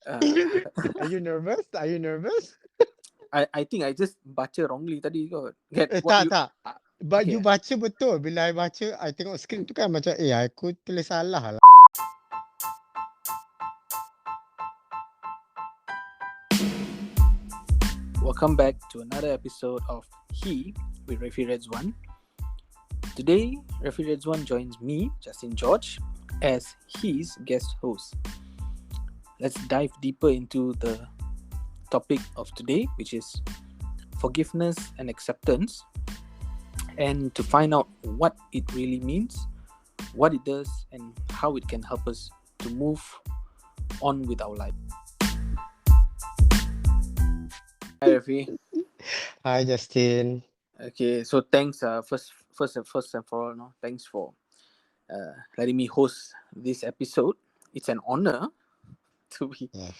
Uh, Are you nervous? Are you nervous? I think I just baca wrongly tadi kot. Get what Tak, you tak. But you okay. baca betul. Bila I baca, I tengok skrip tu kan macam, aku tulis salah lah. Welcome back to another episode of He with Refie Redzuan. Today, Refie Redzuan joins me, Justin George, as his guest host. Let's dive deeper into the topic of today, which is forgiveness and acceptance, and to find out what it really means, what it does, and how it can help us to move on with our life. Hi, Refie. Hi, Justin. Okay, so thanks. First and for all, no, thanks for letting me host this episode. It's an honor to be, Yeah.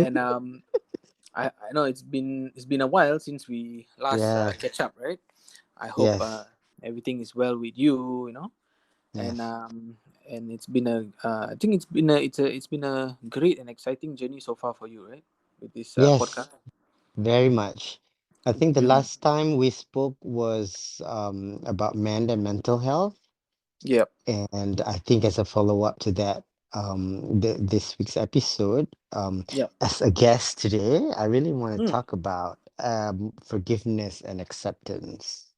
and I know it's been a while since we last Yeah. catch up, right? I hope Yes. everything is well with you, and Yes. it's been I think it's been a great and exciting journey so far for you, right? With this Yes. podcast. Very much. I think the Mm. last time we spoke was about mental health. Yep. And I think as a follow-up to that, this week's episode, Yep. as a guest today, I really want to Mm. talk about forgiveness and acceptance.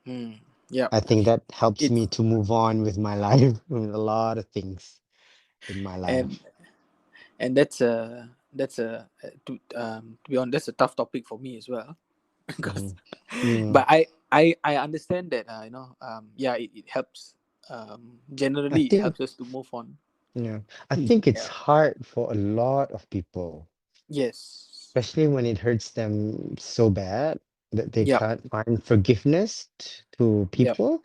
Mm. Yep. I think that helps It's me to move on with my life, with a lot of things in my and life. and to be honest, that's a tough topic for me as well. Hmm. Because Mm. but I understand that yeah, it helps, I generally it think, helps us to move on. I think it's Yeah. hard for a lot of people, Yes. especially when it hurts them so bad that they Yep. can't find forgiveness to Yep. people.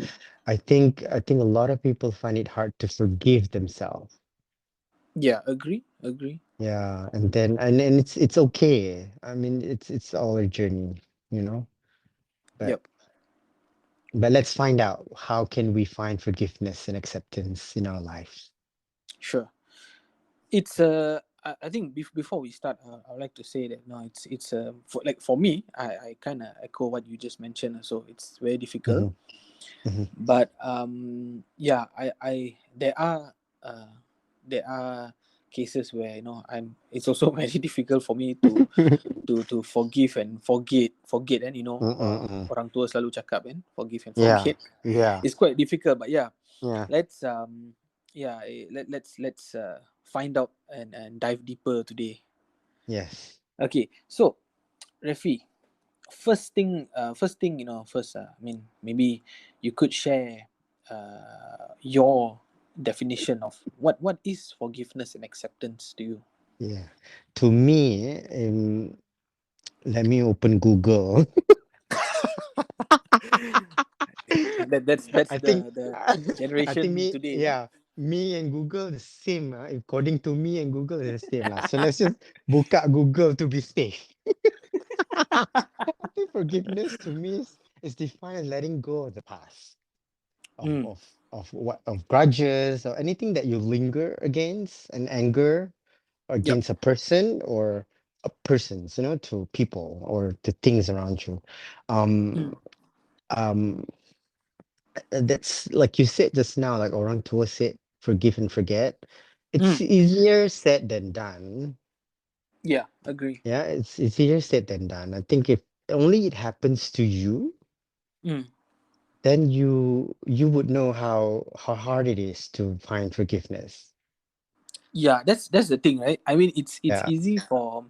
I think a lot of people find it hard to forgive themselves. Yeah, agree. Yeah, and it's okay. I mean, it's all a journey, you know. But Yep. but let's find out how can we find forgiveness and acceptance in our life. Sure. It's I think before we start, I would like to say that no, it's for me, I kind of echo what you just mentioned. So it's very difficult, Hmm. Hmm. but yeah, I uh there are cases where I'm it's also very difficult for me to forgive and forget, and Mm-mm-mm. orang tua selalu cakap kan, forgive and Yeah, forget. yeah, It's quite difficult, but yeah, yeah. let's let's find out and dive deeper today. Yes. Okay, so Refi, first thing, I mean, maybe you could share your definition of what is forgiveness and acceptance to you. Yeah. To me, let me open Google. That's I think the I think generation me, today. yeah, me and Google the same. According to me and Google is the same lah. So let's just buka Google to be safe. I think forgiveness to me is defined as letting go of the past, of Mm, of of grudges or anything that you linger against and anger yep. against a person or a persons, to people or to things around you. Um, Mm, um, that's like you said just now, like orang tua said, forgive and forget. It's mm, easier said than done. yeah, agree. Yeah, it's easier said than done. I think if only it happens to you, Mm. then you would know how hard it is to find forgiveness. Yeah, that's the thing, right? I mean, it's Yeah, easy for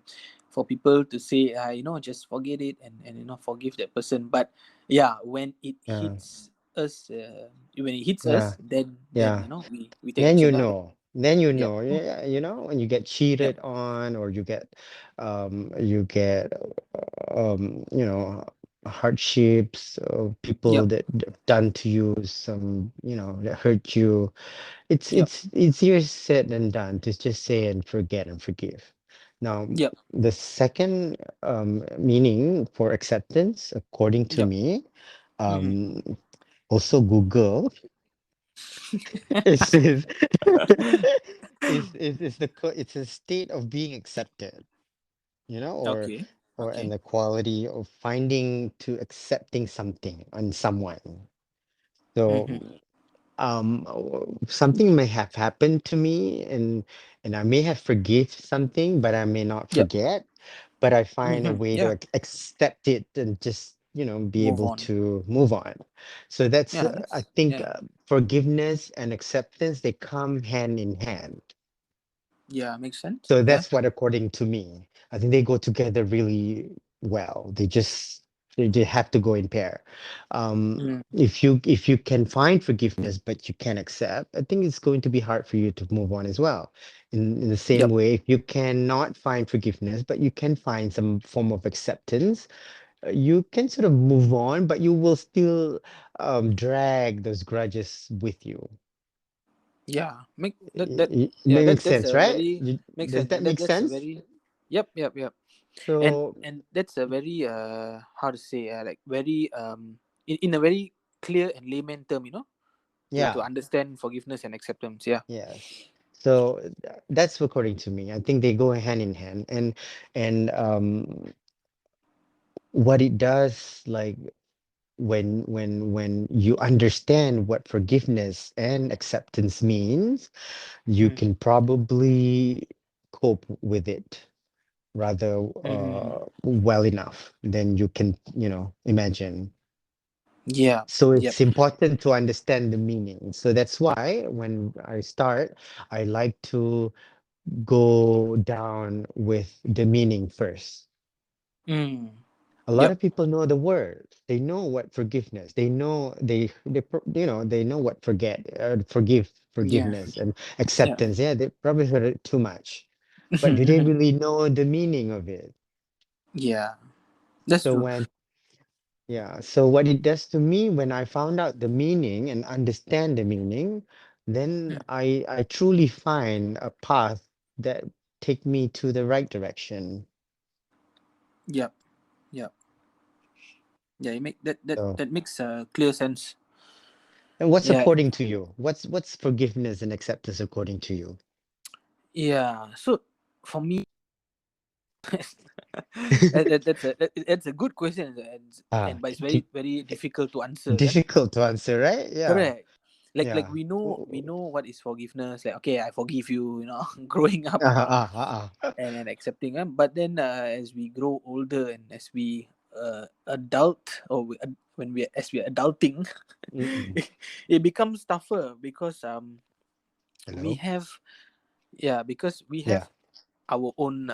people to say, just forget it and forgive that person. But yeah, when it yeah, hits us, when it hits yeah, us, then yeah. we take Then you action, right? know. Then you Yep. know. Yeah, when you get Yep. cheated on or you get you know, hardships of people Yep. that done to you some, that hurt you. It's Yep. it's easier said than done to just say and forget and forgive. Now, Yep. the second meaning for acceptance, according to Yep. me, Mm-hmm. um, also Google, it says it's a state of being accepted, you know, Okay. or and Okay. the quality of finding to accepting something on someone. So Mm-hmm. something may have happened to me, and I may have forgive something, but I may not Yep. forget, but I find a Mm-hmm. way to Yeah. accept it and just, be Move able on. to move on. So that's, Yeah. I That's think, yeah. forgiveness and acceptance, they come hand in hand. Yeah. Makes sense. So Yeah. that's what, according to me, I think they go together really well. They have to go in pair. Mm. If you can find forgiveness but you can't accept, I think it's going to be hard for you to move on as well. In the same Yep. way, if you cannot find forgiveness but you can find some form of acceptance, you can sort of move on, but you will still drag those grudges with you. Yeah. Make that. It Yeah. makes That's sense, a right? very makes Does sense. that That make that's a sense? very. Yep. Yep. Yep. and So and that's a very how to say like very in a very clear and layman term, to yeah, understand forgiveness and acceptance. Yeah. yes. So that's according to me. I think they go hand in hand, and what it does, like when you understand what forgiveness and acceptance means, you Mm. can probably cope with it rather Mm. well enough than you can, imagine. Yeah. So Yep. it's important to understand the meaning. So that's why when I start, I like to go down with the meaning first. Mm. A lot Yep. of people know the word. They know what forgiveness. They know they know what Yeah. forgiveness and Yeah. acceptance. Yeah, they probably heard it too much. But do they really know the meaning of it? Yeah. That's So true. when Yeah, so what it does to me when I found out the meaning and understand the meaning, then Mm. I truly find a path that take me to the right direction. Yep. Yep. Yeah. You make So, that makes clear sense. and what's Yeah. according to you? What's forgiveness and acceptance according to you? Yeah. So for me, that's a good question, Ah, and but it's very very difficult to answer. Kan? difficult to answer, right? Yeah, Correct. Like yeah. we know what is forgiveness. Like, okay, I forgive you. Growing up, and accepting. But then as we grow older and as we adult, or as we are adulting, Mm-mm. it becomes tougher because we Hello? have because we Yeah. have our own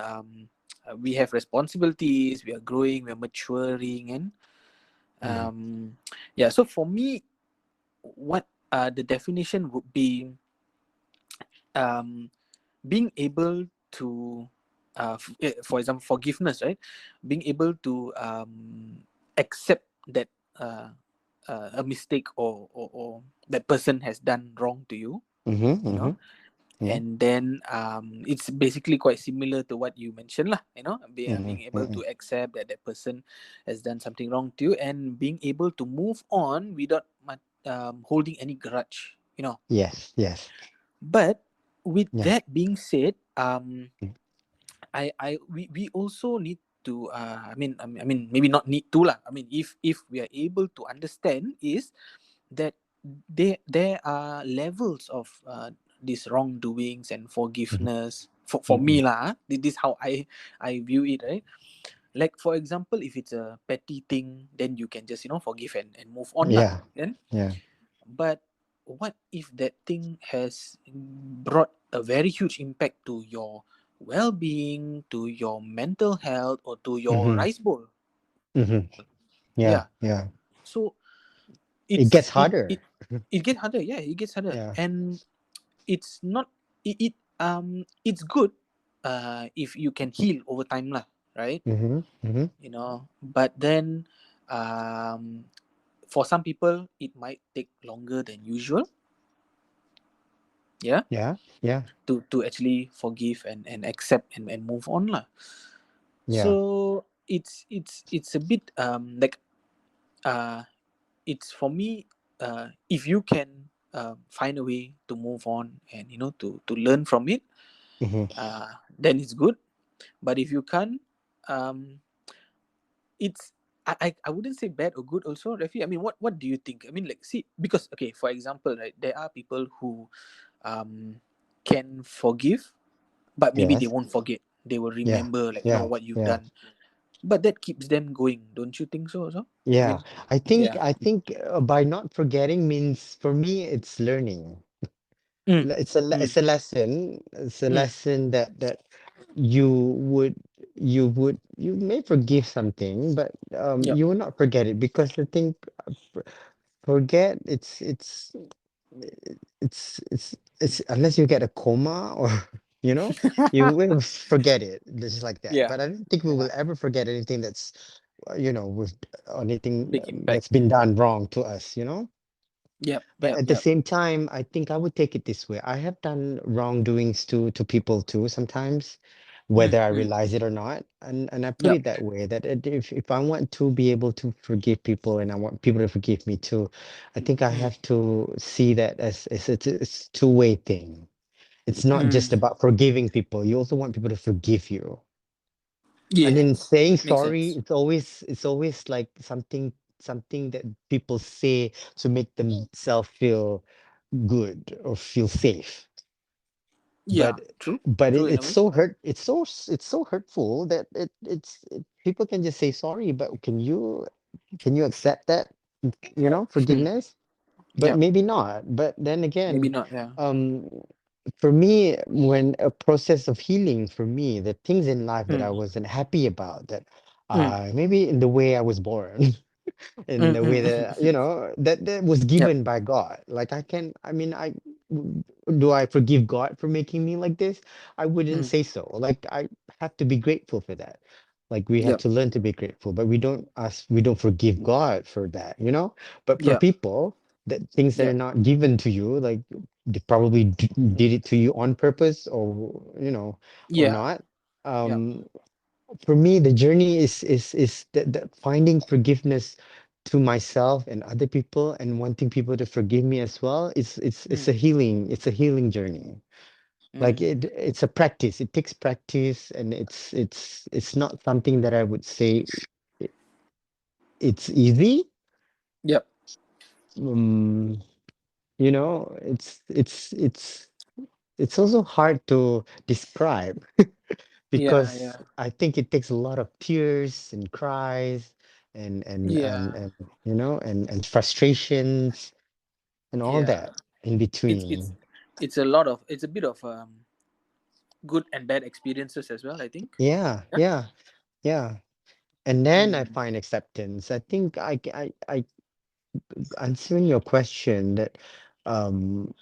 we have responsibilities. We are growing. We are maturing, and Mm. so for me, what the definition would be, um, being able to for example, forgiveness, right? Being able to accept that a mistake, or that person has done wrong to you, Mm-hmm, you mm-hmm. know Yeah. and then it's basically quite similar to what you mentioned lah, Mm-hmm, being able mm-hmm. to accept that that person has done something wrong to you, and being able to move on without holding any grudge. Yes, yes. But with Yeah. that being said, Mm. we also need to I mean maybe not need to lah. I mean, if we are able to understand, is that there are levels of these wrongdoings and Mhm, forgiveness. For me mhm. lah, this is how I view it, right? Like, for example, if it's a petty thing, then you can just forgive and move on lah. Yeah, Then, yeah. but what if that thing has brought a very huge impact to your well-being, to your mental health, or to your Mhm, rice bowl? mhm. Yeah. Yeah, yeah. So It it's gets it it harder. it gets harder. Yeah, it gets harder, Yeah. and it's not it's good if you can heal over time lah, right? Mhm, mhm. But then um for some people it might take longer than usual, yeah, Yeah, yeah, to actually forgive and accept and move on lah. yeah. So it's a bit like, it's for me, if you can. find a way to move on, and to learn from it, Hmm. then it's good. But if you can't, um, it's I wouldn't say bad or good also, Refi. I mean, what do you think? I mean, like, see, because, okay, for example, right, there are people who can forgive, but maybe they Yes. won't forget. They will Yeah. remember, like, Yeah. what you've Yeah. done, but that keeps them going. Don't you think so? Also, I Yeah. mean, yeah. I think by not forgetting means for me it's learning. Mm, It's mm, a lesson. It's a mm, lesson that you would you may forgive something, but yep. you will not forget it because the thing forget it's unless you get a coma or you know you will forget it just like that. Yeah, But I don't think we yeah. will ever forget anything that's with anything Big impact. that's been done wrong to us. Yep, But yep, at the yep. same time, I think I would take it this way. I have done wrongdoings to people too sometimes, Mm, whether I mm, realize it or not. And I put yep. it that way that if I want to be able to forgive people and I want people to forgive me too, I think I Mm, have to see that as it's a two-way thing. It's not just mm. about forgiving people. You also want people to forgive you. And Yeah, in saying makes sorry, sense. it's always like something that people say to make themselves feel good or feel safe. Yeah, But true, but true in a it's way. so it's so hurtful that people can just say sorry, but can you accept that, Hmm. forgiveness? But Yep. maybe not. But then Maybe again, not. Yeah. um, for me, when a process of healing for me, the things in life that I Mm, wasn't happy about, that mm, maybe in the way I was born, in mm, the way mm, that mm. that was Yep. given by God. Like I mean, do I forgive God for making me like this? I wouldn't Mm, say so. Like I have to be grateful for that. Like we have yep. to learn to be grateful, but we don't forgive God for that. But for Yep. people, that things that are Yep. not given to you, like they probably did it to you on purpose, or Yeah. not. Yep. Um, for me, the journey is that finding forgiveness to myself and other people and wanting people to forgive me as well. Mm, It's a healing journey. Like mm. it's a practice. It takes practice, and it's not something that I would say it, it's easy. Yep. Um, it's also hard to describe Yeah. because Yeah. I think it takes a lot of tears and cries and and and Yeah. and and frustrations and all Yeah. that in It's it's between. it's a lot of, it's a bit of good and bad experiences as well, I think. Yeah, Yeah. yeah, yeah. And then I Mm. find acceptance. I think I answering your question that um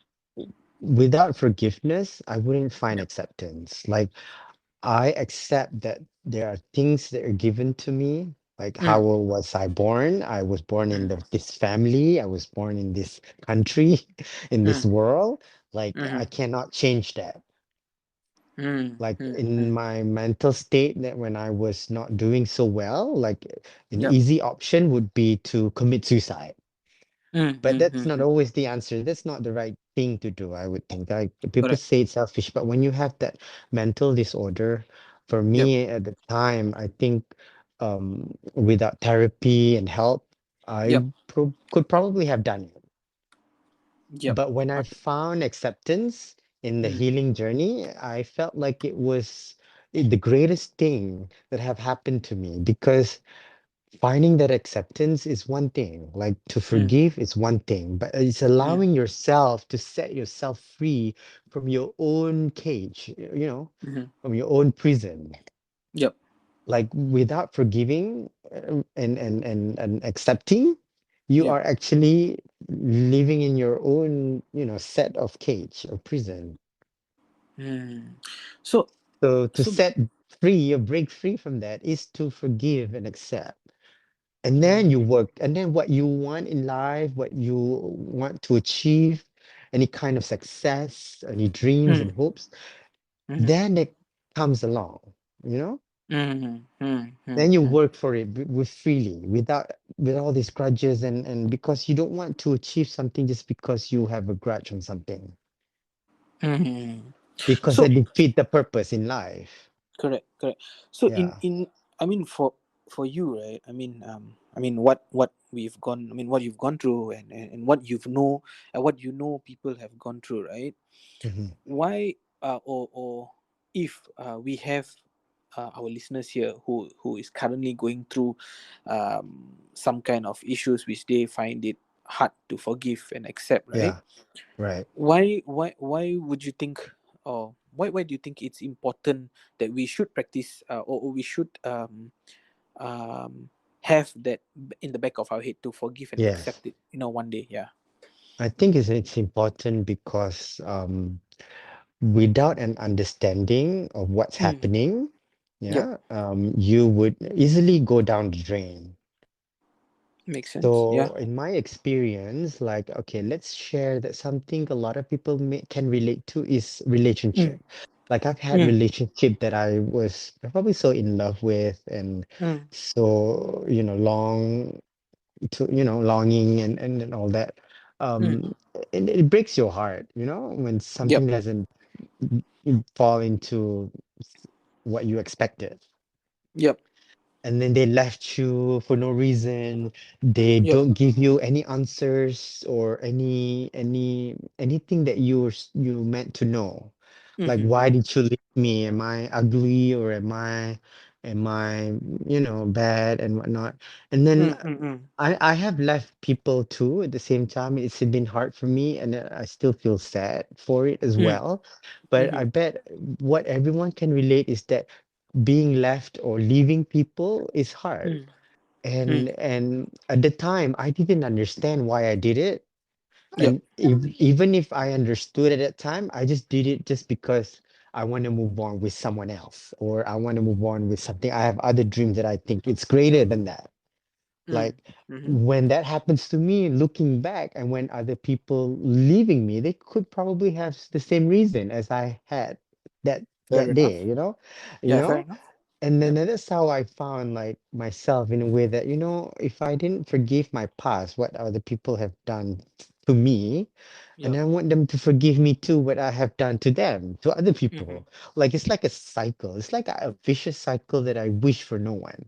without forgiveness, I wouldn't find Yep. acceptance. Like I accept that there are things that are given to me. Like how Mm. was I born? I was born in Mm. this family. I was born in this country, in this Mm. world. Like I Mm. cannot change that. Mm. Like Mm. in Mm. my mental state, that when I was not doing so well, like an Yep. easy option would be to commit suicide. Mm. But Mm. that's Mm. not Mm. always the answer. That's not the right thing to do, I would think. Like people Correct. say it's selfish, but when you have that mental disorder, for Yep. me at the time, I think without therapy and help, I Yep. could probably have done it. Yep. But when I found acceptance in the Mm. healing journey, I felt like it was the greatest thing that have happened to me because finding that acceptance is one thing, like to Mm. forgive is one thing, but it's Mm. allowing yourself to set yourself free from your own cage, Mm. from your own prison. Yep. Like without forgiving and accepting, you Yep. are actually living in your own, set of cage or prison. Mm. So, So to so, set free or break free from that is to forgive and accept. And then you mm. work, and then what you want in life, what you want to achieve, any kind of success, any dreams Mm. and hopes, Mm. then it comes along, you know? Mm, mm, Then mm, you mm, work for it with freely, without with all these grudges, and because you don't want to achieve something just because you have a grudge on something, mm. because So that defeat the purpose in life. correct, correct. So Yeah. I mean, for you, right? I mean, what we've gone, I mean, what you've gone through, and what you've know, and what you know people have gone through, right? Mhm. Why, or if we have our listeners here who is currently going through some kind of issues which they find it hard to forgive and accept, right? Yeah. Right. Why would you think, or why do you think it's important that we should practice, or we should um have that in the back of our head to forgive and Yes. accept it, one day? Yeah. I think it's important because without an understanding of what's Mm. happening, Yep. yeah, you would easily go down the drain. Makes sense. Yeah. So in my experience, like, okay, let's share that something a lot of people can relate to is Mm. relationship. Like I've had Mm. relationship that I was probably so in love with, and Mm. so, long longing, and all that. Mm. Um, and it breaks your heart, when Yep. something doesn't fall into what you expected. Yep. And then they left you for no reason. They Yep. don't give you any answers or anything that you meant to know. Like, Mm-hmm. why did you leave me? Am I ugly, or am I bad and whatnot? And then Mm-mm. I have left people too at the same time. It's been hard for me, and I still feel sad for it as Mm. well. But I Mm-hmm. bet what everyone can relate is that being left or leaving people is hard. Mm. And Mm. and at the time, I didn't understand why I did it. Yep. And even if I understood at that time, I just did it just because I want to move on with someone else, or I want to move on with something. I have other dreams that I think it's greater than that. Mm. Like Mm-hmm. when that happens to me, looking back, and when other people leaving me, they could probably have the same reason as I had that Fair that day, enough. you Yeah, fair know. enough. And then Yep. that's how I found like myself in a way that, if I didn't forgive my past, what other people have done to me, and Yep. I want them to forgive me too, what I have done to them, to other Mm-hmm. people. Like it's like a cycle. It's like a vicious cycle that I wish for no one.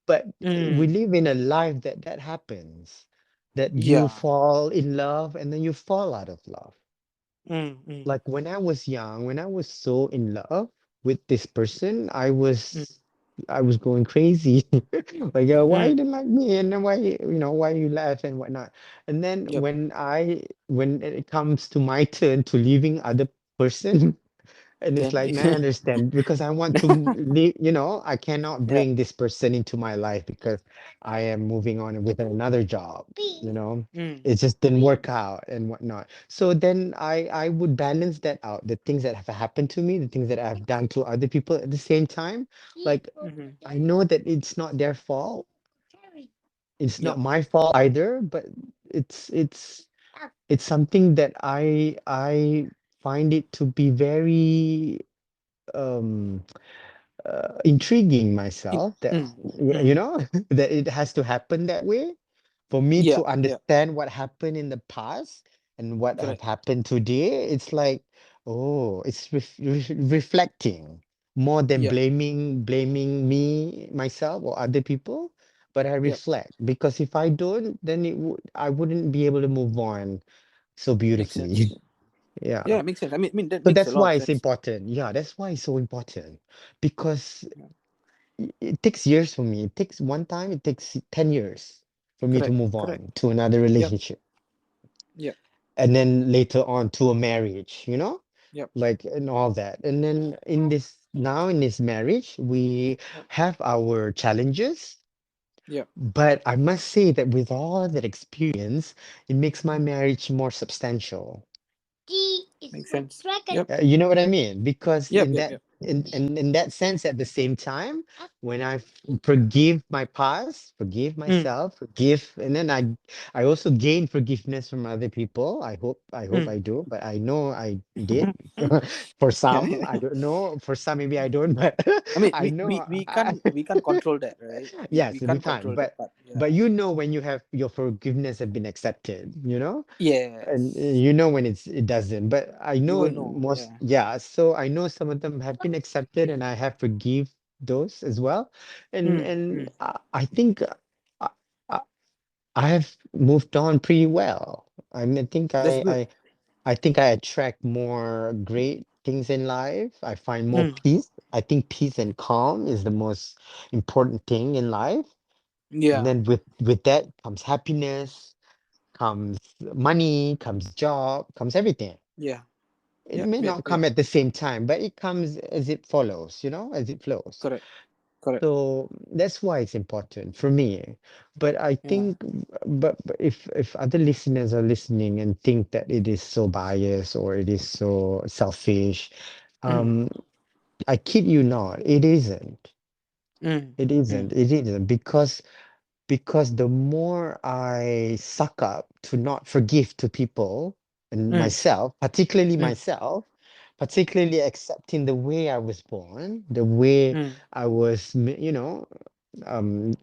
But we Mm. live in a life that happens, that you Yeah. fall in love and then you fall out of love. Mm. Mm. Like when I was young, when I was so in love with this person, Mm. I was going crazy. Like, why you Mm. didn't like me, and then why you left and whatnot. And then Yep. when it comes to my turn to leaving other person, and it's Then like, it's man, I understand because I want to leave, I cannot yeah. bring this person into my life because I am moving on with another job, you know. Mm. It just didn't work out and whatnot. So then I would balance that out, the things that have happened to me, the things that I've done to other people at the same time. Like Mm-hmm. I know that it's not their fault. It's not Yep. my fault either, but it's something that I find it to be very um intriguing In, myself that mm. Mm. that it has to happen that way for me Yeah. to Yeah. understand what happened in the past and what have Correct. happened today. It's like, oh, it's reflecting more than Yep. blaming me, myself, or other people. But I Yep. reflect, because if I don't, then I wouldn't be able to move on so Makes sense. beautifully. Yeah. Yeah, makes sense. I mean that So makes a that's lot of why it's sense. important. Yeah, that's why it's so important, because Yeah. it takes years for me. It takes one time, it takes 10 years for me to Correct. move Correct. on to another Yep. relationship, Yep. and then later on to a marriage, Yep. like, and all that. And then in this marriage, we Yep. have our challenges. Yep. But I must say that with all that experience, it makes my marriage more substantial. Makes sense. Yep. You know what I mean? Because Yep. Yep. Yep. in that sense, at the same time, when forgive my past, forgive Mm, myself, forgive, and then I also gain forgiveness from other people. I hope mm. I do, but I know I did. For Yeah, some, I yeah. don't know. For some, maybe I don't, but I mean, I know. we can't control that, right? We Yes, we can't can't. control that part. But Yeah. you know when you have your forgiveness have been accepted, and Yes. you know when it doesn't. But I You know will know. most, Yeah. yeah. So I know some of them have been accepted, and I have forgive those as well. And Mm, and mm. I think I, I I have moved on pretty well. I mean, That's good. I think I attract more great things in life. I find more Mm. peace. I think peace and calm is the most important thing in life. And Yeah. then with that comes happiness, comes money, comes job, comes everything. Yeah. It Yep. may Yep. not Yep. come at the same time, but it comes as it follows, as it flows. Correct. Correct. So that's why it's important for me. But I Yeah. think, but if other listeners are listening and think that it is so biased or it is so selfish, Mm. um, I kid you not, it isn't. Mm. It isn't. Mm. It isn't because the more I suck up to not forgive to people and Mm. myself, particularly Mm. myself, particularly accepting the way I was born, the way Mm. I was,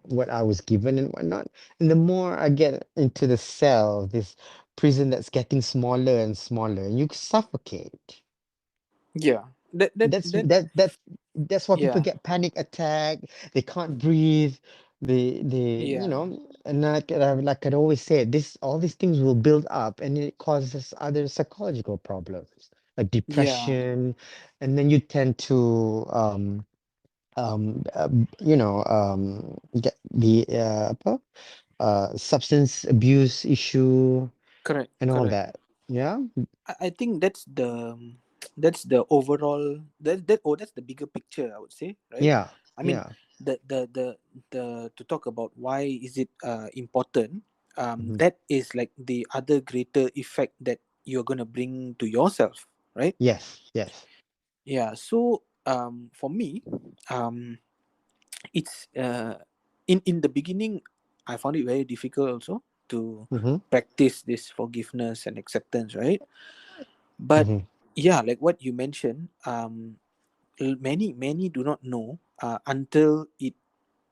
what I was given and whatnot, and the more I get into the cell, this prison that's getting smaller and smaller, you suffocate. Yeah. That. That's why people Yeah. get panic attack. They can't breathe. Yeah. And like I always say, this all these things will build up, and it causes other psychological problems like Yeah. depression, and then you tend to get the substance abuse issue Correct. and all Correct. that. Yeah. I think that's the overall that's the bigger picture, I would say, right? Yeah. I mean, Yeah. the to talk about why is it important, Mhm. that is like the other greater effect that you're going to bring to yourself, right? Yes. Yes. Yeah. So for me, it's in the beginning, I found it very difficult also to Mm-hmm. practice this forgiveness and acceptance, right? But Mm-hmm. yeah, like what you mentioned, many do not know until it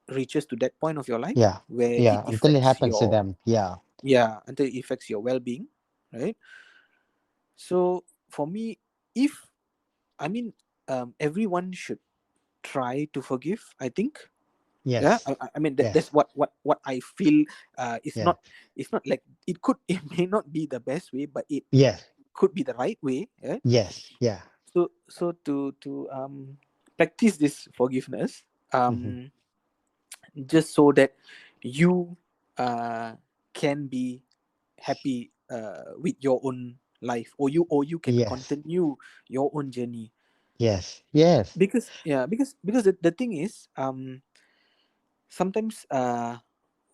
reaches to that point of your life Yeah. where it Yeah. Until it affects happens to your, them. Yeah. yeah, until it affects your well-being, right? So for me, if I mean, everyone should try to forgive, I think. Yeah, Yes. I mean that's Yes. what I feel. It's Yeah. not, it's not like it could it may not be the best way, but it Yes. could be the right way, yeah. Yes. Yeah. So to practice this forgiveness, Mm-hmm. just so that you uh can be happy with your own life, or you can Yes. continue your own journey. Yes. Yes. Because yeah, because the thing is, sometimes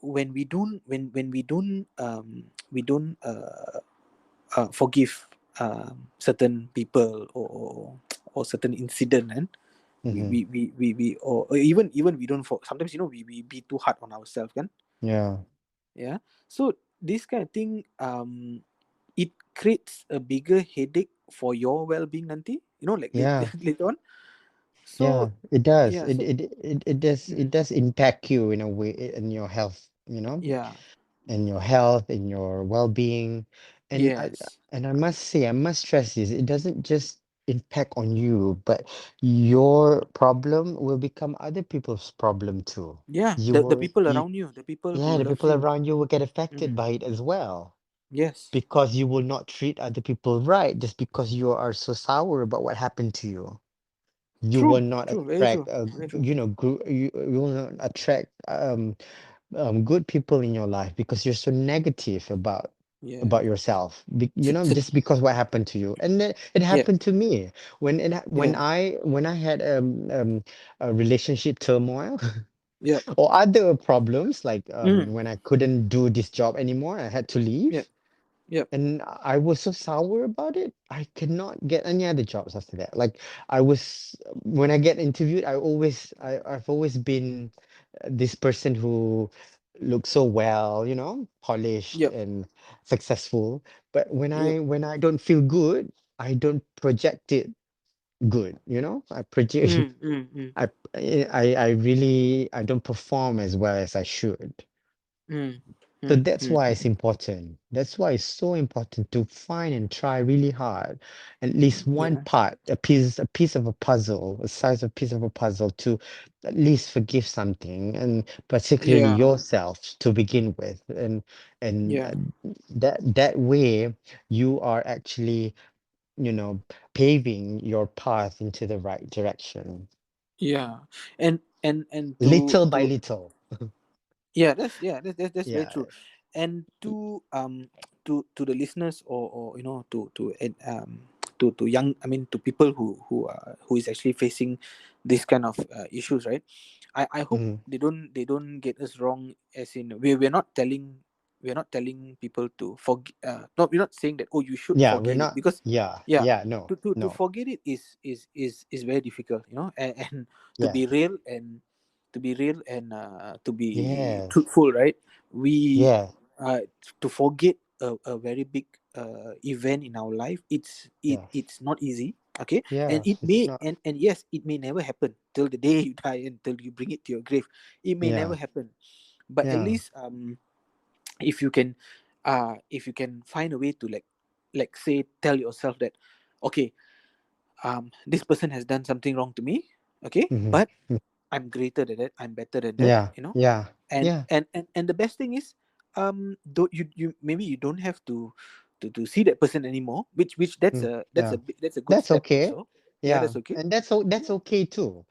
when we don't forgive certain people, or certain incident, and Mm-hmm. or even we don't sometimes, we be too hard on ourselves, kan? Yeah. Yeah. So this kind of thing, it creates a bigger headache for your well-being nanti, like Yeah. later on. Yeah. So It does. yeah, so It mm, does impact you in a way in your health, yeah. in your health, in your well-being. And Yes. I must say, I must stress this, it doesn't just impact on you, but your problem will become other people's problem too. Yeah, You the will, people you, around you, the people yeah, who the loves people you. around you will get affected Mm. by it as well. Yes. Because you will not treat other people right just because you are so sour about what happened to you. You will True, not true, very attract, true, very true. you will not attract good people in your life because you're so negative about Yeah. yourself. So, Just because what happened to you, and then it yeah, happened to me yeah, when I had a relationship turmoil yeah, or other problems like mm, when I couldn't do this job anymore, I had to yeah, leave. Yep. And I was so sour about it. I cannot get any other jobs after that. Like I was when I get interviewed, I've always been this person who looks so well, polished Yep. and successful. But when Yep. I don't feel good, I don't project it good, I project Mm, mm, mm, I really I don't perform as well as I should. mm, So mm, that's mm, why it's mm. important. That's why it's so important to find and try really hard, at least one Yeah. part, a piece of a puzzle, a size of piece of a puzzle to at least forgive something, and particularly Yeah. yourself to begin with. And Yeah. that way you are actually, paving your path into the right direction, Yeah. And little by to little. yeah, that's very Yeah. true. And to the listeners, or to young, I mean, to people who is actually facing this kind of issues, right? I hope Mhm. they don't get us wrong, as in we're not telling people to forget, not we're not saying that, oh, you should Yeah, we're forget it, not. because Yeah, yeah, yeah, no, to no. forget it is very difficult, and to Yeah, be real, and to be yes, truthful, right? We yeah, To forget a very big event in our life, yeah, it's not easy. Okay, and yeah. it It's may, not. and yes, it may never happen till the day you die, until you bring it to your grave. It may never Yeah, happen, but at yeah, least, if you can find a way to, like, say, tell yourself that, okay, this person has done something wrong to me, okay, hmm, but I'm greater than that, I'm better than that, yeah, you know. yeah, and yeah. and and, and the best thing is, don't you maybe you don't have to see that person anymore, which that's Mm, a that's yeah. a that's a good That's step okay. also. Yeah, Yeah, that's okay. and that's Yeah, okay too.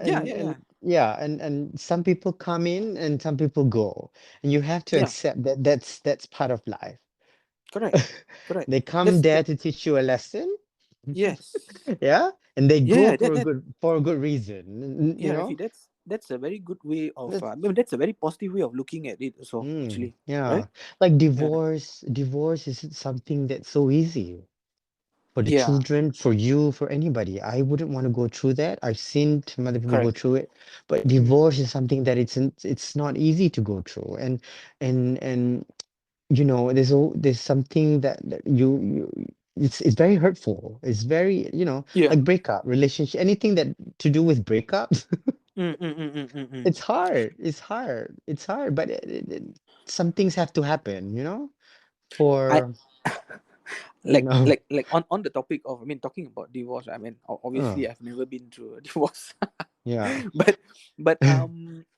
yeah, And yeah, yeah, yeah, and some people come in and some people go, and you have to yeah. accept that that's part of life. Correct, correct. They come That's there that. to teach you a lesson, Yes. yeah, and they go Yeah, for that a that good reason, yeah, Rafi, that's a very good way of, That's I mean, that's a very positive way of looking at it also, mm, actually, right? yeah. Like Yeah, divorce is something that's so easy for the yeah. children, for you, for anybody. I wouldn't want to go through that. I've seen some other people go Correct. through it, but Mm. divorce is something that it's not easy to go through. And there's something that it's very hurtful. It's very, Yeah. like breakup, relationship, anything that to do with breakups. Mm, mm, mm, mm, mm, mm. It's hard. It's hard. It's hard, but some things have to happen, I for, you like know. like like on the topic of, I mean, talking about divorce. I mean, Uh, obviously I've never been through a divorce, yeah.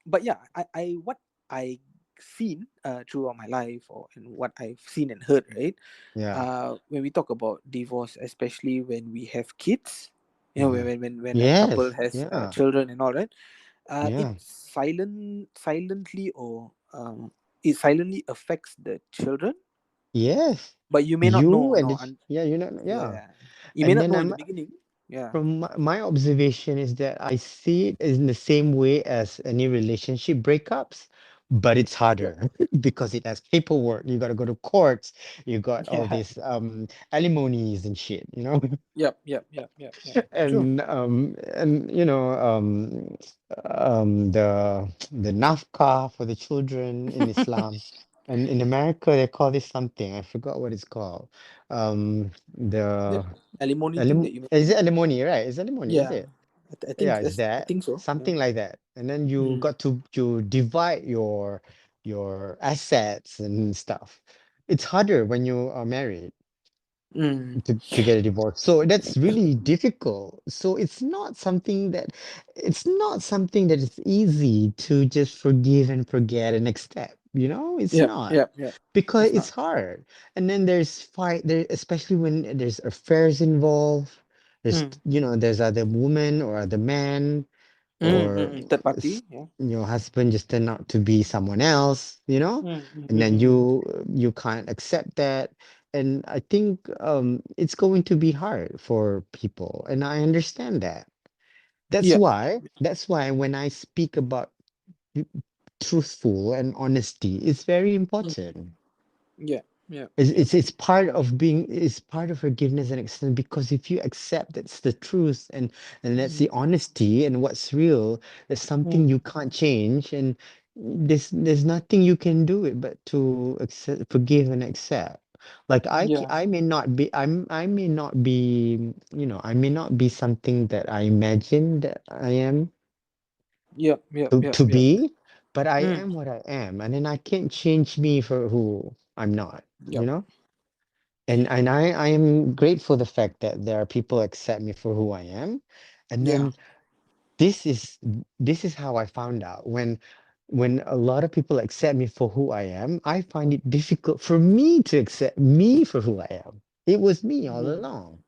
but yeah, I what I seen throughout my life, or and what I've seen and heard, right? Yeah. When we talk about divorce, especially when we have kids, Hmm. when a couple Yes. has Yeah. children and all, right? Yeah. It silently affects the children, Yes. but you may not You know, and the yeah, yeah. yeah, you may And not then know in the beginning. Yeah. from my observation is that I see it in the same way as any relationship breakups, but it's Yep. harder because it has paperwork. You got to go to courts. You got all Yeah. these alimonies and shit, Yep. Yep. Yep. Yep. Yep. True. and the nafkah for the children in Islam, and in America they call this something, I forgot what it's called. The That alimony thing that you is mentioned. it alimony, right? Is alimony, is Yeah. it? I think Yeah, is that's. I that think so. Yeah. something like that? And then you Mm. got to divide your assets and stuff. It's harder when you are married Mm. to get a divorce. So that's really difficult. So it's not something that is easy to just forgive and forget and accept. It's Yep. not, Yep. Yep. because It's it's not. hard. And then there's fight there, especially when there's affairs involved. Mm. There's other woman or other man, Mm. Mm. or Mm. Third s- party. Yeah. your husband just turned out to be someone else, Mm. Mm. and Mm. then Mm. Mm. you can't accept that. And I think it's going to be hard for people, and I understand that. That's Yeah. why that's why when I speak about truthful and honesty, it's very Mm. important. Yeah. Yeah. It's, Yeah. it's it's part of being, it's part of forgiveness and acceptance, because if you accept that's the truth, and that's Mm. the honesty and what's real, there's something Mm. you can't change, and there's nothing you can do it but to accept, forgive and accept. Like Yeah. I may not be, I may not be, I may not be something that I imagine that I am Yep. Yep. Yep. to Yep. be, but I Mm. am what I am, and then I can't change me for who I'm not, you Yep. know? And I am grateful the fact that there are people accept me for who I am. And Yeah. then this is this is how I found out when a lot of people accept me for who I am, I find it difficult for me to accept me for who I am. It was me all Mm. along.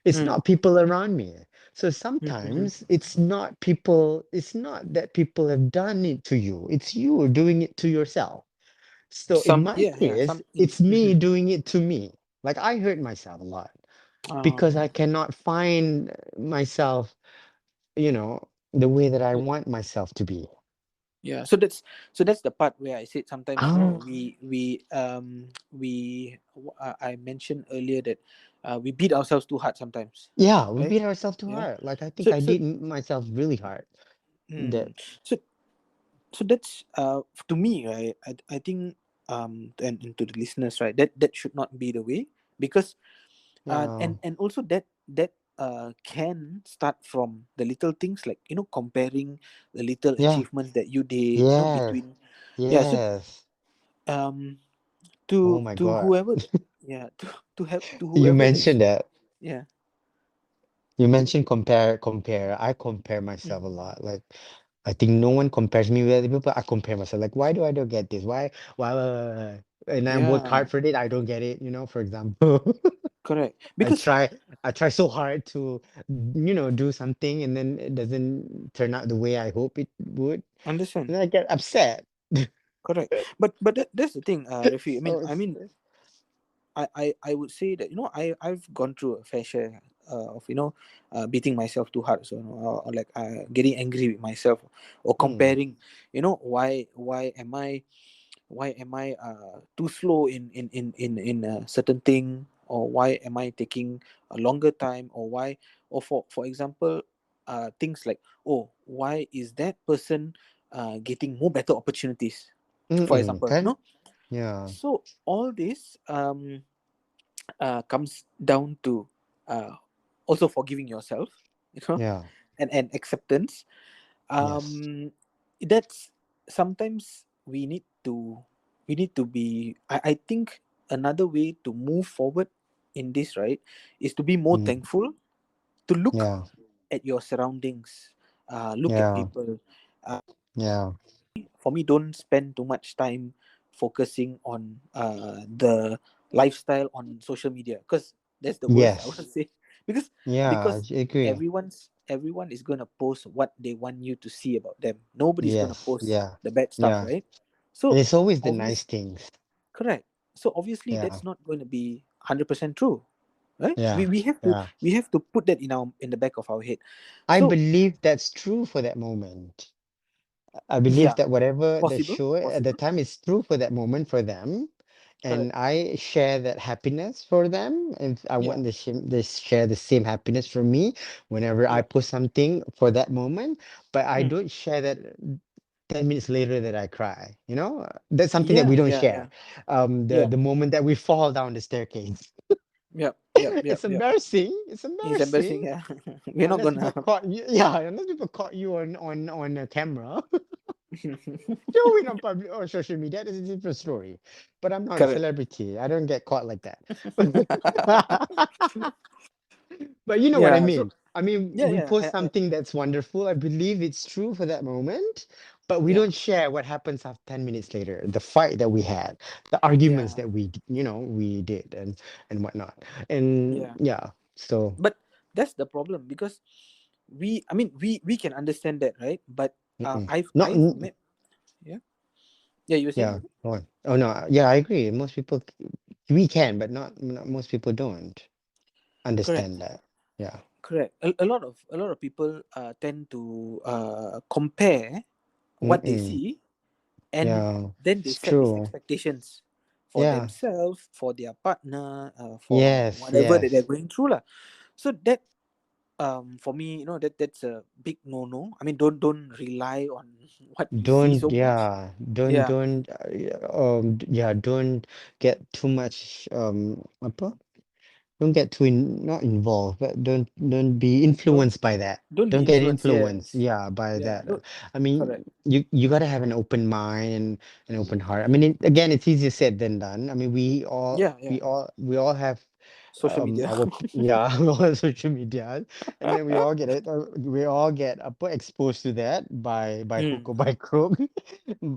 It's Mm. not people around me. So Mm-hmm. sometimes it's not people, it's not that people have done it to you. It's you doing it to yourself. So in Some. my Yeah. Yeah. case, Some. it's me Mm-hmm. doing it to me. Like I hurt myself a lot because Um. I cannot find myself, the way that I want myself to be. Yeah. So that's the part where I said sometimes, Ah, I mentioned earlier that we beat ourselves too hard sometimes, yeah, we right? beat ourselves too Yeah. hard. Like I think So I so did myself really hard. That, mm, so so that's to me, right? I think and to the listeners, right, that should not be the way, because yeah, and also that can start from the little things, like, comparing the little yeah, achievements that you did, yes, between. Yeah. So yes. um Oh to my to God. whoever, yeah, to have to You whoever that is. mentioned that. Yeah. You To, mentioned compare. I compare myself a mm, lot. Like I think no one compares me with other people. I compare myself. Like why do I don't get this? Why? And I work yeah, hard for it. I don't get it. For example, correct, I because try I try so hard to do something, and then it doesn't turn out the way I hope it would, understand. and then I get upset. Correct, but that's the thing, Rafi. I mean, So it's I would say that, I've gone through a fair share of, beating myself too hard, so, or like getting angry with myself, or mm, comparing, why am I too slow in a certain thing, or why am I taking a longer time, or why, or for example, things like, oh, why is that person getting more better opportunities, for example, can yeah, so all this comes down to uh, also forgiving yourself, you know yeah, and acceptance. yes, That's sometimes we need to be, I think another way to move forward in this, right, is to be more mm, thankful, to look yeah, at your surroundings, look at yeah, people. yeah, For me, don't spend too much time focusing on the lifestyle on social media, because that's the worst, I would yes. say. because Yeah, because I agree. everyone is going to post what they want you to see about them. Nobody's going to Yes, post yeah, the bad stuff, yeah. right? And So it's always the nice obvious things. correct. So obviously Yeah, that's not going to be 100% true, right? we, yeah, we have to yeah. we have to put that in the back of our head. I So believe that's true for that moment. I believe yeah, that whatever the possible, show at the possible. time is true for that moment for them. And Correct. I share that happiness for them. And I Yeah. want they share the same happiness for me whenever I Yeah. post something for that moment. But I Mm. don't share that 10 minutes later that I cry. That's something that we Yeah, don't yeah, share. yeah, The yeah. the moment that we fall down the staircase. Yep, yep, yep, It's yep. embarrassing. It's It's embarrassing. embarrassing. Yeah, we're not Unless gonna. people caught you, yeah, unless people caught you on a camera. Showing on public or social media, that is a different story. But I'm not a Correct. celebrity. I don't get caught like that. But you know what I Yeah. So mean. I mean, yeah, we yeah, post something that's wonderful. I believe it's true for that moment, but we yeah, don't share what happens after 10 minutes later, the fight that we had, the arguments yeah, that we did and whatnot. And yeah. yeah, so But that's the problem, because I mean, we can understand that, right? But mm-mm. Not I've met. Yeah, yeah. You were saying, yeah, Rafi? go on. Oh no, yeah, I agree. Most people we can, but not most people don't Correct, understand that. Yeah. correct. A lot of people tend to compare what they Mm-mm. see, and Yeah, then they it's set these true. expectations. for Yeah. themselves, for their partner, for Yes, whatever that they're yes. going through lah. So that for me, that's a big no no. I mean, don't rely on what you see Don't, so much. yeah, Yeah. yeah, don't get too much, apa? Don't get too not involved, but don't be Don't influenced by that. don't be Don't get influenced. influenced, Yes. yeah, by Yeah. that. Don't. I mean, Correct. you gotta have an open mind and an open heart. I mean, again, it's easier said than done. I mean, Yeah. Yeah. we all have Social media. our yeah we all have social media, and then we all get it. We all get exposed to that by hook Mm. or by crook,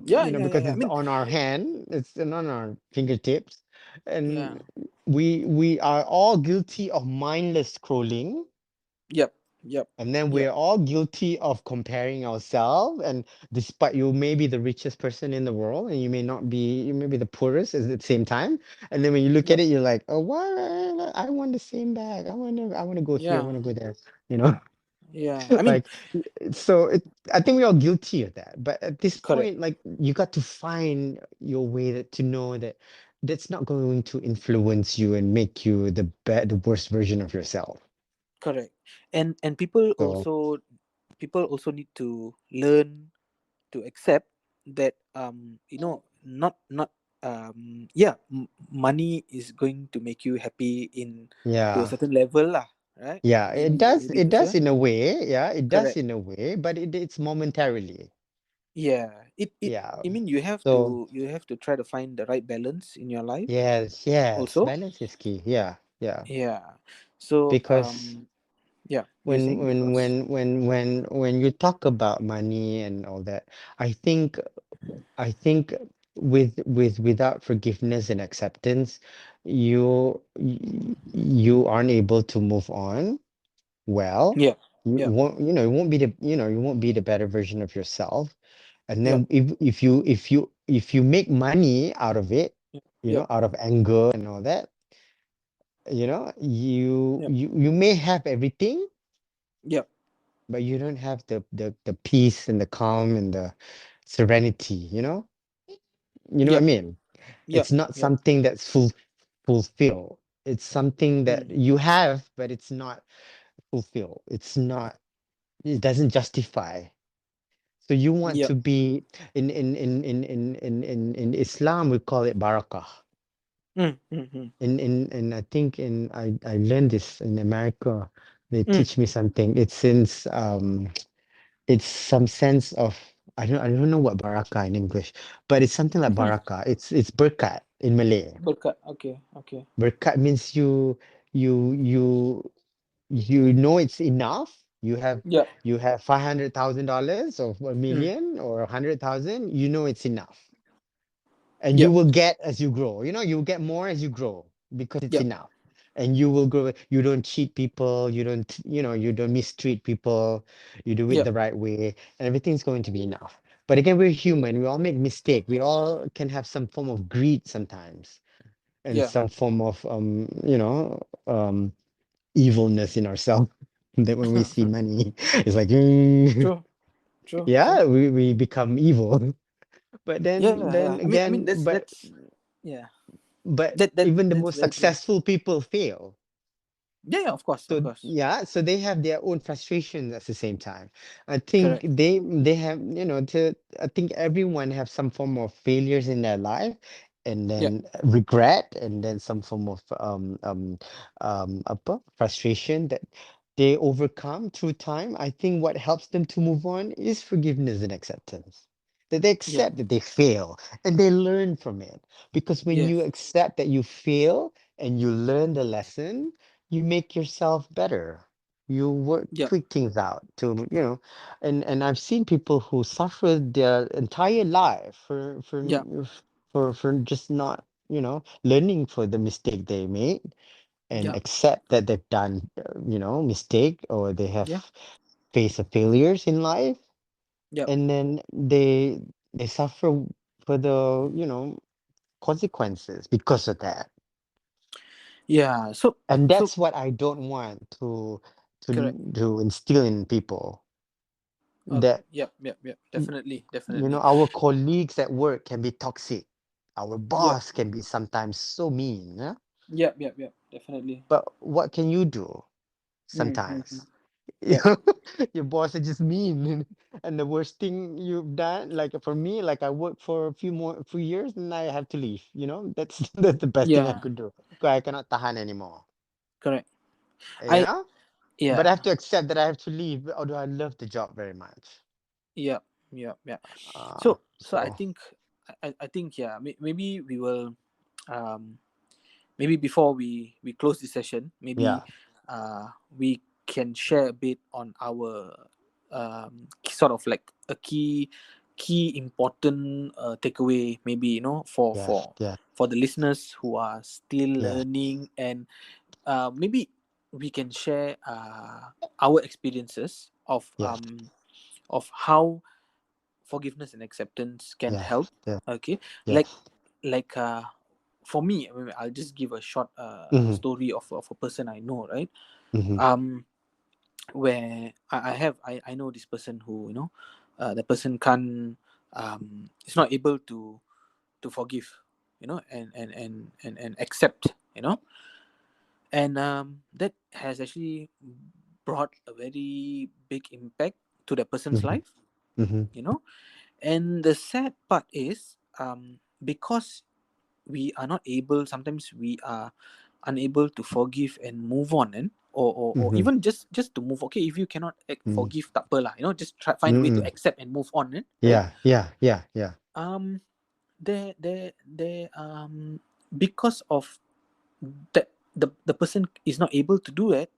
Yeah. you know, Yeah. Yeah. because Yeah. I it's mean. on our hand, it's on our fingertips, Yeah. and we are all guilty of mindless scrolling, Yep. Yep. and then Yep. we're all guilty of comparing ourselves. And despite you may be the richest person in the world, and you may not be, you may be the poorest at the same time. And then when you look at Yep. it, you're like, oh, why I want the same bag. I want to go here. I Yeah. want to go there. You know, Yeah. I mean. like so. I think we're all guilty of that. But at this Correct. point, like you got to find your way to know that that's not going to influence you and make you the worst version of yourself. Correct. And So people also need to learn to accept that not yeah, money is going to make you happy in to a yeah. certain level lah, right? Yeah, it Maybe does. maybe It this does year. in a way. Yeah, it does Correct. in a way, but it's momentarily. Yeah. It Yeah. I mean, you have So to try to find the right balance in your life yes, yes, also. balance is key. Yeah, yeah. Yeah. So Because yeah, you're saying because when you talk about money and all that, I think I think without forgiveness and acceptance, you aren't able to move on well. yeah. You Yeah. won't, you won't be you won't be the better version of yourself. And Yeah. then if you make money out of it, Yeah. out of anger and all that, Yeah. you may have everything, Yeah. but you don't have the peace and the calm and the serenity, you know what I Yeah. mean? Yeah. It's not Yeah. something that's fulfill. It's something that Mm. you have, but it's not fulfill. It doesn't justify. So you want Yeah. to be in Islam we call it barakah. Mm. Mm. Mm. In I think in I learned this in America. They Mm. teach me something. It's since it's some sense of I don't know what barakah in English, but it's something like Mhm. barakah. It's berkat in Malay. Berkat. Okay. Okay. Berkat means you you you know it's enough. Yeah. You have $500,000 or a Mm. million or 100,000. You know it's enough, and Yeah. you will get as you grow. You will get more as you grow because it's Yeah. enough, and you will grow. You don't cheat people. You don't mistreat people. You do it Yeah. the right way, and everything's going to be enough. But again, we're human. We all make mistake. We all can have some form of greed sometimes, and Yeah. some form of evilness in ourselves that when we see money it's like True. True. True. yeah, we become evil. But Yeah. then Yeah. Yeah. then I mean, again that's yeah. but That even the that's most very true. successful people fail. Yeah. Yeah. Of course. Of So course. yeah, so they have their own frustrations at the same time. I think Correct. they have, to I think everyone have some form of failures in their life, and Yeah. then regret, and then some form of frustration that they overcome through time. I think what helps them to move on is forgiveness and acceptance. That they Yeah. accept that they fail and they learn from it. Because when you Yes. accept that you fail and you learn the lesson, you make yourself better. You work Yep. tweak things out to, and I've seen people who suffered their entire life Yeah. for just not, learning for the mistake they made, and Yeah. accept that they've done, mistake, or they have Yeah. faced a failures in life, Yep. and then they suffer for the, consequences because of that. Yeah. And So that's what I don't want correct. to instill in people, Okay. that Yep. Yep. Yep. Definitely. Definitely. our colleagues at work can be toxic. Our Yep. boss can be sometimes so mean, yeah? Yep. Yep. Yep. Definitely. But what can you do Mm-hmm. sometimes? You Yep. know, your boss is just mean. And the worst thing you've done, like for me, like I worked for few years and I have to leave, you know? That's that's the best thing I Yeah. could do. 'Cause I cannot tahan anymore. Correct. You I know? But I Yeah. have to accept that I have to leave, although I love the job very much. Yep. Yep. Yeah. Uh, So I so think I think yeah, maybe we will um maybe before we close this session, maybe yeah, we can share a bit on our sort of like a key important takeaway, maybe, yes, yeah, for the listeners who are still yeah, learning, and maybe we can share our experiences yes, of how forgiveness and acceptance can yes, help. yeah, Okay, like yes. like for me, I'll just give a short Mm-hmm, story of a person I know, right? mm-hmm, um where I know this person who, the person can't, is not able to forgive, and accept, and that has actually brought a very big impact to the person's mm-hmm, life, mm-hmm, you know and the sad part is, because we are not able, sometimes we are unable to forgive and move on, and or mm-hmm, even just to move. Okay, if you cannot forgive, tak apa lah, just try find a way to mm-hmm. accept and move on, right? Yeah, yeah, yeah, yeah. um there Because of that, the person is not able to do that,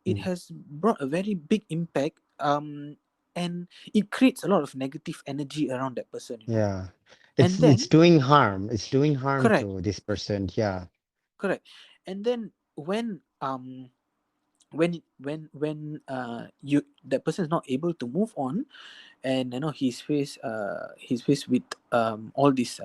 it Mm. has brought a very big impact, and it creates a lot of negative energy around that person. Yeah. And It's then, doing harm. It's doing harm correct, to this person. Yeah. correct. And then when you that person is not able to move on, and he's faced with all this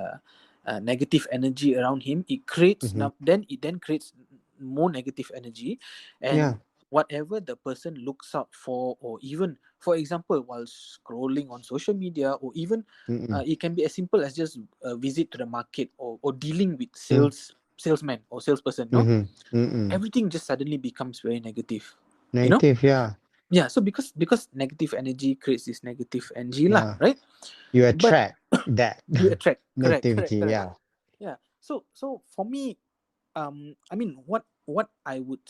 negative energy around him, it creates, Mm-hmm. now then it then creates more negative energy. Yeah. And whatever the person looks out for, or even, for example, while scrolling on social media, or even Mm-mm. it can be as simple as just a visit to the market, or dealing with Mm. salesman or salesperson, Mm-hmm. Mm-mm. everything just suddenly becomes very negative, you know Negative. Yeah. yeah. So because negative energy creates this negative energy lah, Yeah. right? You But attract that you attract, correct, correct, negativity. correct. Yeah. Yeah. So for me, I mean, what I would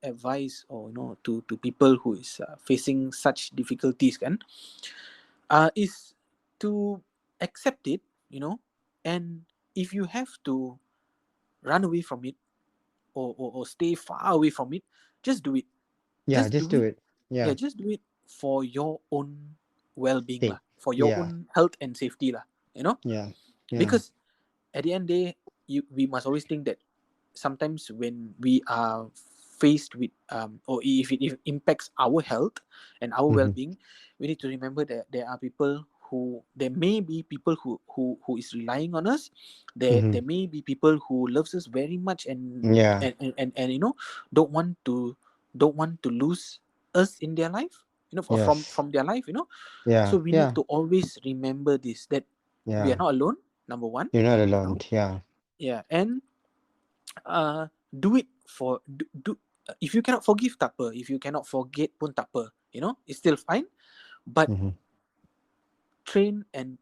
advise, or to people who is facing such difficulties, is to accept it, and if you have to run away from it, or stay far away from it, just do it. Yeah. Just Just do do it. it. Yeah, Yeah. just do it for your own well-being Think. lah, for your Yeah. own health and safety lah, Yeah. Yeah. because at the end of the day, we must always think that sometimes when we are faced with, or if it impacts our health and our Mm-hmm. well-being, we need to remember that there may be people who is relying on us. Mm-hmm. There may be people who loves us very much, Yeah. and don't want to don't want to lose us in their life, or from Yes. from their life, so Yeah. we need Yeah. to always remember this, that we are Yeah. not alone, number one, You're not you alone. know Yeah. yeah. And do it for do if you cannot forgive, tak apa. If you cannot forget pun tak apa, it's still fine. But Mm-hmm. train and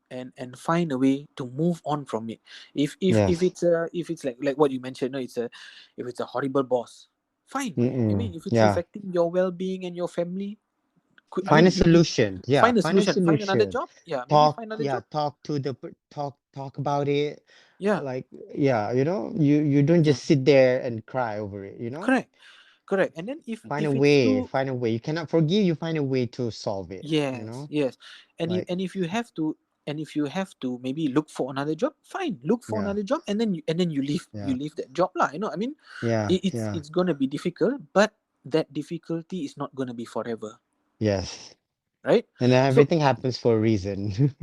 find a way to move on from it. Yes. If it's like what you mentioned, if it's a horrible boss, fine. I Mm-mm. mean, if it's Yeah. affecting your well-being and your family, I Find a mean, you solution. Yeah. find a Find a solution, find another solution. job. Yeah, maybe Talk. find another Yeah. job. Talk to talk about it. Yeah, Like, yeah, you don't yeah. just sit there and cry over it, you know? Correct, correct. And then Find a if it's way, too. find a way. You cannot forgive, you find a way to solve it, you Yes, know? yes. Like, And if you have to maybe look for another job, fine, look for yeah, another job, and then you yeah, leave that job lah. I mean, yeah, yeah, it's gonna be difficult, but that difficulty is not gonna be forever, yes. right? And So everything happens for a reason.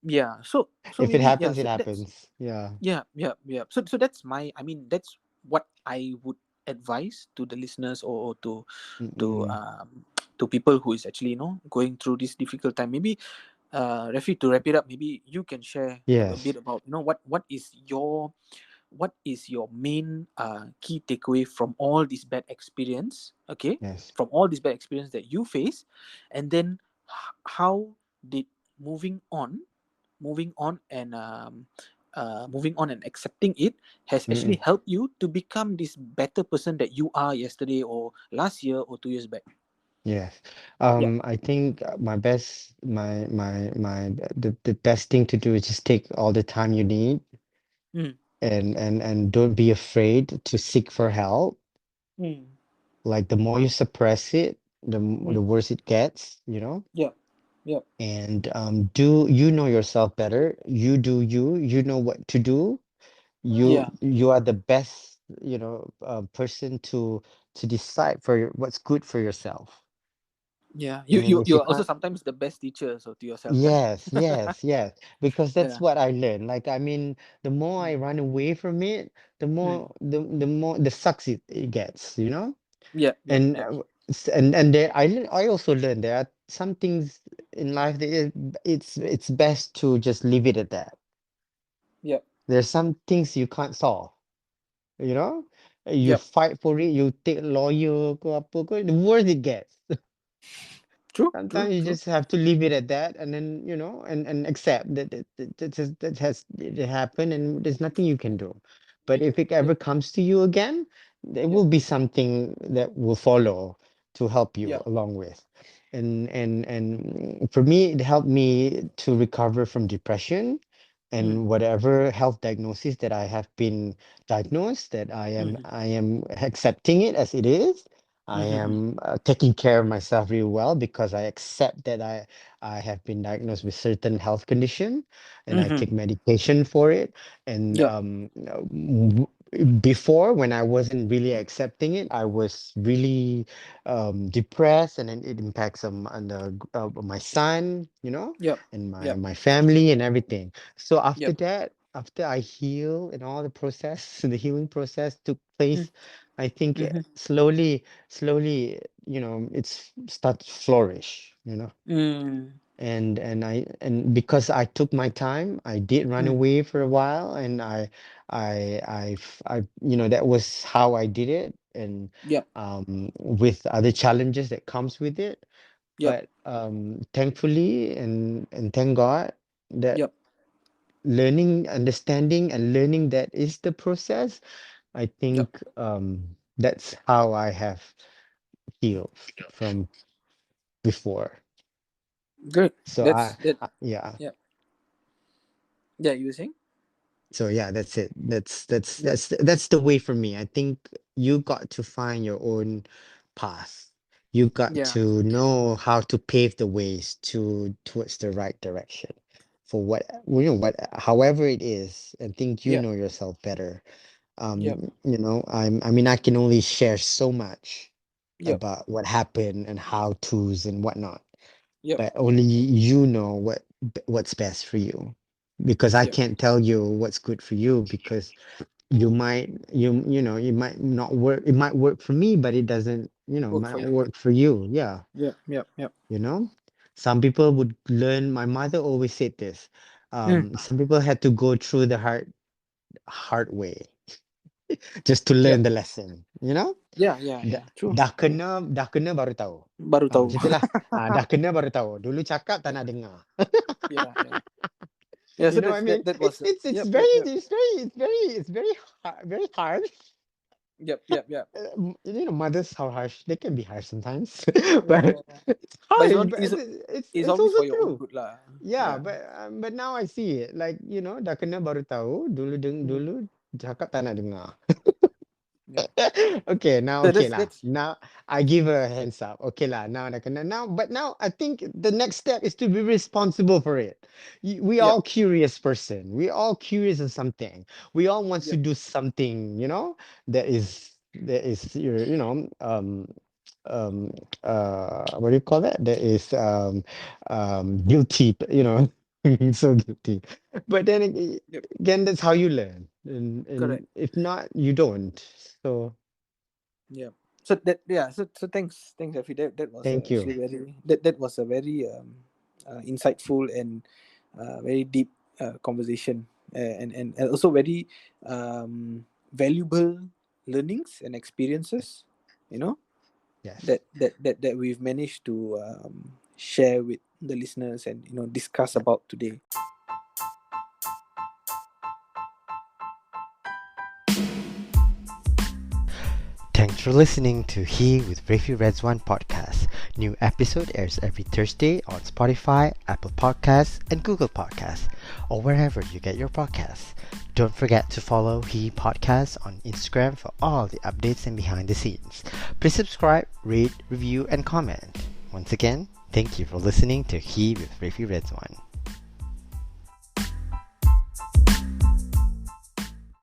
yeah, so If it maybe, yeah, happens, it so that's, happens. Yeah. yeah. So that's my, I mean, that's what I would advise to the listeners, or to Mm-mm. to um to people who is actually, going through this difficult time. Maybe Refi, to wrap it up, maybe you can share a Yes, bit about, what is your main key takeaway from all this bad experience, okay, yes. from all this bad experience that you face, and then how did moving on, moving on and moving on and accepting it has actually Mm-mm. helped you to become this better person that you are yesterday or last year or 2 years back. Yes. Yeah. I think my best, my the best thing to do is just take all the time you need Mm. and don't be afraid to seek for help. Mm. Like the more you suppress it, the Mm. worse it gets, you know? Yeah. Yeah. And do you know yourself better? You do you, you know what to do. Yeah. You are the best, person to decide for what's good for yourself. Yeah. You And you if you you're also can't, sometimes the best teacher so to yourself, kan? yes, yes, yes, because that's Yeah. what I learned. Like, I mean, the more I Mm. run away from it, Mm. the more the sucks it gets, you know? Yep. Yep. And Yep. and there I also learned there are some things in life that it's best to just leave it at that. Yep. There's some things you can't solve, you know? You Yep. fight for it, you take lawyer ke apa ke, the worse it gets. True. True. Sometimes you True. just have to leave it at that, and then and accept that it happened, and there's nothing you can do. But if it Yep. ever comes to you again, there Yep. will be something that will follow to help you Yep. along with. And for me, it helped me to recover from depression Mm. and whatever health diagnosis that I have been diagnosed, that Mm-hmm. I am accepting it as it is. I Mm-hmm. am taking care of myself really well because I accept that I have been diagnosed with certain health condition and I Mm-hmm. take medication for it. And Yep. before, when I wasn't really accepting it, I was really depressed, and then it impacts my son, Yep. and my Yep. my family and everything. So after Yep. that, after I heal and all the process, the healing process took place, I think Mm-hmm. slowly, it's start to flourish, Mm. and because I took my time, I did run Mm. away for a while, and that was how I did it, and Yep. with other challenges that comes with it. Yep. But thankfully, and thank God that Yep. understanding and learning, that is the process. I Yep. think that's how I have healed from before. Good. So That's that. yeah. Yep. Yeah. You were saying? So yeah, that's it. Yep. That's the way for me. I think you got to find your own path. You got Yeah. to know how to pave the ways towards the right direction for however it is, and think you Yep. know yourself better. Yep. I mean, I can only share so much Yep. about what happened and how to's and whatnot, Yep. but only you know what's best for you, because I Yep. can't tell you what's good for you, because you might not work, it might work for me, but it doesn't, Work might for not you. work for you. Yeah. Yep. Yep. Yep. you know some people would learn. My mother always said this. Mm. Some people had to go through the hard way just to Yep. learn the lesson, Yeah. Yeah. dah, Yeah. True. True. dah kena baru tahu. Baru tahu. Macam itulah. Dah kena baru tahu, dulu cakap tak nak dengar. Yeah. Yeah. Yeah. You So know what I that's that. mean? That was. It's Yep. very, Yep. Yep. very hard. Yep. Yep. Yep. Mothers are harsh. They can be harsh sometimes, Yeah. but Yeah. Yeah. it's But it's harsh. only But is it's it's always also for your own true. good lah. Yeah, Yeah. but now I see it. Like, dah kena baru tahu. Mm. Dulu cakap tak nak dengar. Yeah. Okay, now So okay that's lah. that's Now I give her a hands up. Okay lah. Now dah kena now, but now I think the next step is to be responsible for it. We yep. all curious person. We all curious of something. We all wants to Yep. do something. That is um what do you call that? That is guilty. So guilty. But then Yep. again, that's how you learn. And Correct. if not, you don't. So Yeah. So that, yeah. So thanks, Effie. That was thank you. actually very, that was a very insightful and very deep conversation, and also very valuable learnings and experiences, you know, Yes. that we've managed to share with the listeners and discuss Yep. about today. Thanks for listening to He with Refie Redzuan podcast. New episode airs every Thursday on Spotify, Apple Podcasts, and Google Podcasts, or wherever you get your podcasts. Don't forget to follow He Podcast on Instagram for all the updates and behind the scenes. Please subscribe, rate, review, and comment. Once again, thank you for listening to He with Refie Redzuan.